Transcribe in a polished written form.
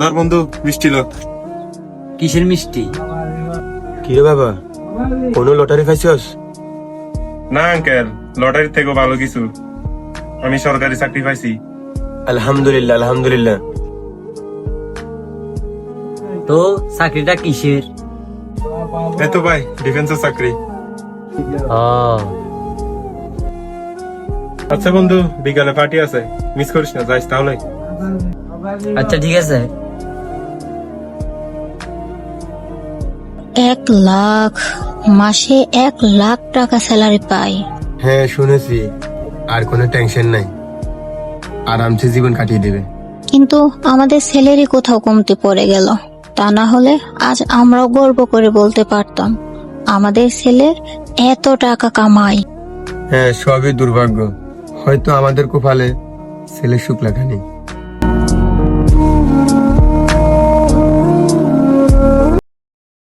ধর বন্ধু মিষ্টি লোক। কিসের মিষ্টি? কি রে বাবা, কোনো লটারি খাইছস? না আঙ্কেল, লটারির থেকেও ভালো কিছু, আমি সরকারি চাকরি পাইছি। আলহামদুলিল্লাহ আলহামদুলিল্লাহ। তো চাকরিটা কিসের? এই তো ভাই, ডিফেন্সের চাকরি। আচ্ছা বন্ধু, বিকালে পার্টি আছে, মিস করিস না, যাইস তাহলে। আচ্ছা ঠিক আছে। 1 লাখ, মাসে 1 লাখ টাকা স্যালারি পাই। হ্যাঁ শুনেছি, আর কোনো টেনশন নাই, আরামসে জীবন কাটিয়ে দেবে। কিন্তু আমাদের ছেলেরই কোথাও কমতি পড়ে গেল, তা না হলে আজ আমরাও গর্ব করে বলতে পারতাম আমাদের ছেলের এত টাকা কামাই। হ্যাঁ সবই দুর্ভাগ্য, হয়তো আমাদের কপালে ছেলে সুখ লেখা নেই।